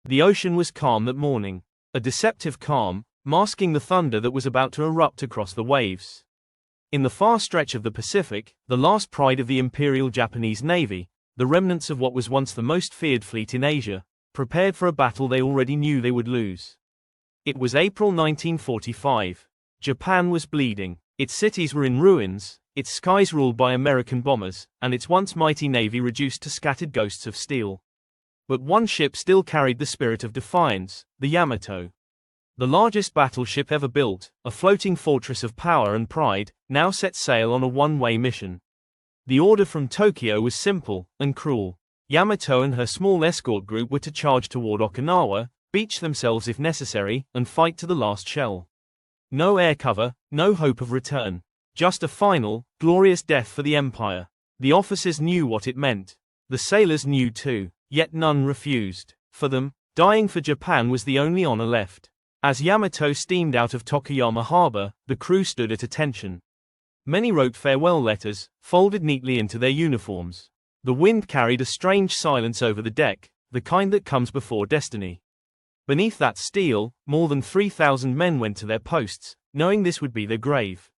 The ocean was calm that morning. A deceptive calm, masking the thunder that was about to erupt across the waves. In the far stretch of the Pacific, the last pride of the Imperial Japanese Navy, the remnants of what was once the most feared fleet in Asia, prepared for a battle they already knew they would lose. It was April 1945. Japan was bleeding. Its cities were in ruins, its skies ruled by American bombers, and its once mighty navy reduced to scattered ghosts of steel. But one ship still carried the spirit of defiance, the Yamato. The largest battleship ever built, a floating fortress of power and pride, now set sail on a one-way mission. The order from Tokyo was simple and cruel. Yamato and her small escort group were to charge toward Okinawa, beach themselves if necessary, and fight to the last shell. No air cover, no hope of return. Just a final, glorious death for the Empire. The officers knew what it meant. The sailors knew too, yet none refused. For them, dying for Japan was the only honor left. As Yamato steamed out of Tokuyama harbor, the crew stood at attention. Many wrote farewell letters, folded neatly into their uniforms. The wind carried a strange silence over the deck, the kind that comes before destiny. Beneath that steel, more than 3,000 men went to their posts, knowing this would be their grave.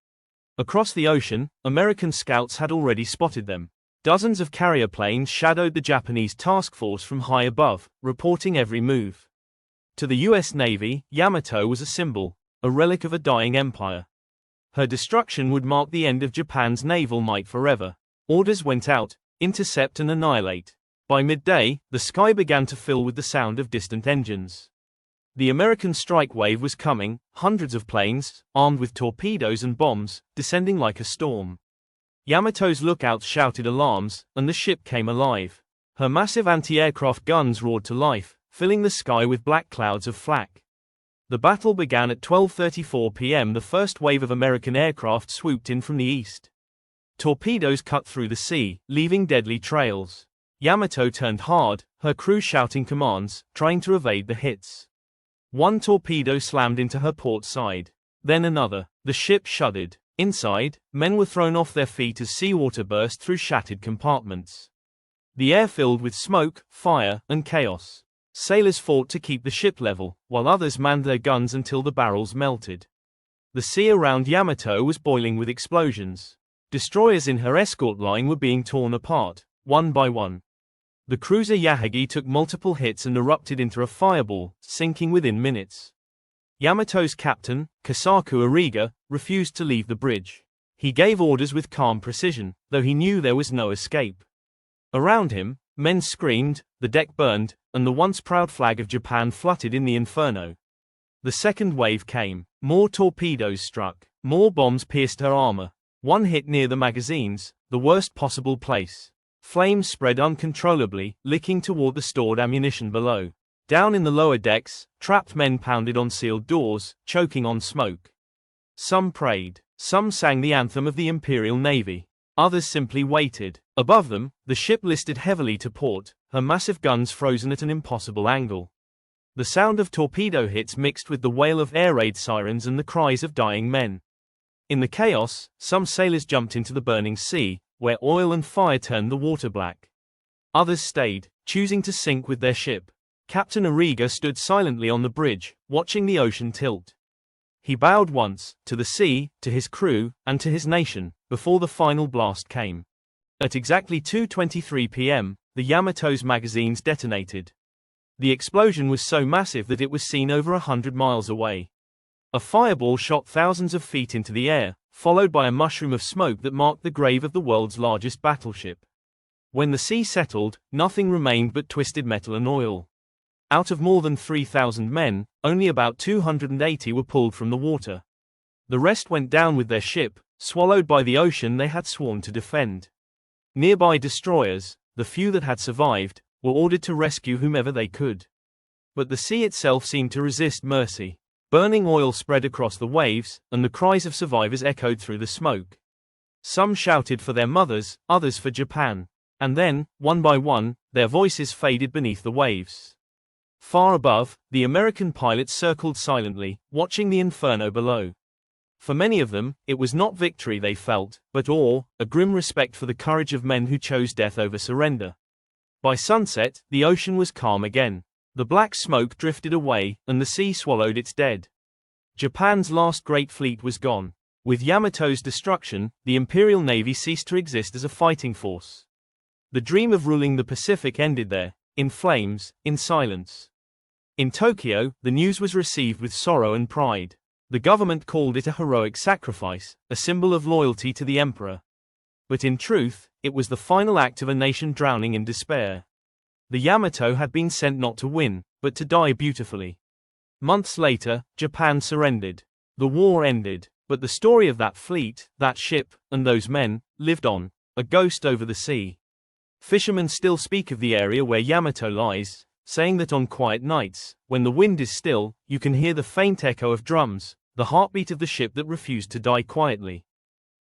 Across the ocean, American scouts had already spotted them. Dozens of carrier planes shadowed the Japanese task force from high above, reporting every move. To the U.S. Navy, Yamato was a symbol, a relic of a dying empire. Her destruction would mark the end of Japan's naval might forever. Orders went out, intercept and annihilate. By midday, the sky began to fill with the sound of distant engines. The American strike wave was coming, hundreds of planes, armed with torpedoes and bombs, descending like a storm. Yamato's lookouts shouted alarms, and the ship came alive. Her massive anti-aircraft guns roared to life, filling the sky with black clouds of flak. The battle began at 12:34 p.m. The first wave of American aircraft swooped in from the east. Torpedoes cut through the sea, leaving deadly trails. Yamato turned hard, her crew shouting commands, trying to evade the hits. One torpedo slammed into her port side. Then another. The ship shuddered. Inside, men were thrown off their feet as seawater burst through shattered compartments. The air filled with smoke, fire, and chaos. Sailors fought to keep the ship level, while others manned their guns until the barrels melted. The sea around Yamato was boiling with explosions. Destroyers in her escort line were being torn apart, one by one. The cruiser Yahagi took multiple hits and erupted into a fireball, sinking within minutes. Yamato's captain, Kasaku Ariga, refused to leave the bridge. He gave orders with calm precision, though he knew there was no escape. Around him, men screamed, the deck burned, and the once proud flag of Japan fluttered in the inferno. The second wave came. More torpedoes struck. More bombs pierced her armor. One hit near the magazines, the worst possible place. Flames spread uncontrollably, licking toward the stored ammunition below. Down in the lower decks, trapped men pounded on sealed doors, choking on smoke. Some prayed. Some sang the anthem of the Imperial Navy. Others simply waited. Above them, the ship listed heavily to port, her massive guns frozen at an impossible angle. The sound of torpedo hits mixed with the wail of air raid sirens and the cries of dying men. In the chaos, some sailors jumped into the burning sea, where oil and fire turned the water black. Others stayed, choosing to sink with their ship. Captain Ariga stood silently on the bridge, watching the ocean tilt. He bowed once, to the sea, to his crew, and to his nation, before the final blast came. At exactly 2:23 p.m., the Yamato's magazines detonated. The explosion was so massive that it was seen over 100 miles away. A fireball shot thousands of feet into the air, followed by a mushroom of smoke that marked the grave of the world's largest battleship. When the sea settled, nothing remained but twisted metal and oil. Out of more than 3,000 men, only about 280 were pulled from the water. The rest went down with their ship, swallowed by the ocean they had sworn to defend. Nearby destroyers, the few that had survived, were ordered to rescue whomever they could. But the sea itself seemed to resist mercy. Burning oil spread across the waves, and the cries of survivors echoed through the smoke. Some shouted for their mothers, others for Japan. And then, one by one, their voices faded beneath the waves. Far above, the American pilots circled silently, watching the inferno below. For many of them, it was not victory they felt, but awe, a grim respect for the courage of men who chose death over surrender. By sunset, the ocean was calm again. The black smoke drifted away, and the sea swallowed its dead. Japan's last great fleet was gone. With Yamato's destruction, the Imperial Navy ceased to exist as a fighting force. The dream of ruling the Pacific ended there, in flames, in silence. In Tokyo, the news was received with sorrow and pride. The government called it a heroic sacrifice, a symbol of loyalty to the emperor. But in truth, it was the final act of a nation drowning in despair. The Yamato had been sent not to win, but to die beautifully. Months later, Japan surrendered. The war ended, but the story of that fleet, that ship, and those men, lived on, a ghost over the sea. Fishermen still speak of the area where Yamato lies, saying that on quiet nights, when the wind is still, you can hear the faint echo of drums, the heartbeat of the ship that refused to die quietly.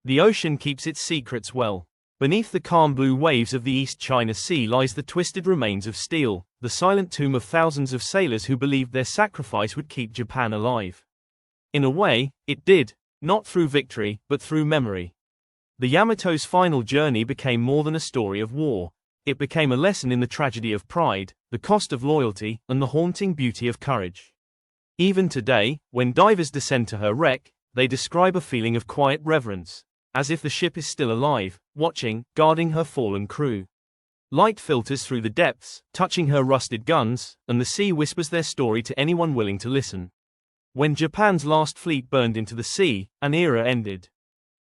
The ocean keeps its secrets well. Beneath the calm blue waves of the East China Sea lies the twisted remains of steel, the silent tomb of thousands of sailors who believed their sacrifice would keep Japan alive. In a way, it did, not through victory, but through memory. The Yamato's final journey became more than a story of war. It became a lesson in the tragedy of pride, the cost of loyalty, and the haunting beauty of courage. Even today, when divers descend to her wreck, they describe a feeling of quiet reverence, as if the ship is still alive, watching, guarding her fallen crew. Light filters through the depths, touching her rusted guns, and the sea whispers their story to anyone willing to listen. When Japan's last fleet burned into the sea, an era ended.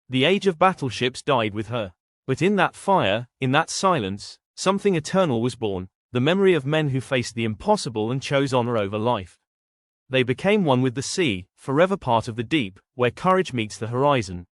The age of battleships died with her. But in that fire, in that silence, something eternal was born, the memory of men who faced the impossible and chose honor over life. They became one with the sea, forever part of the deep, where courage meets the horizon.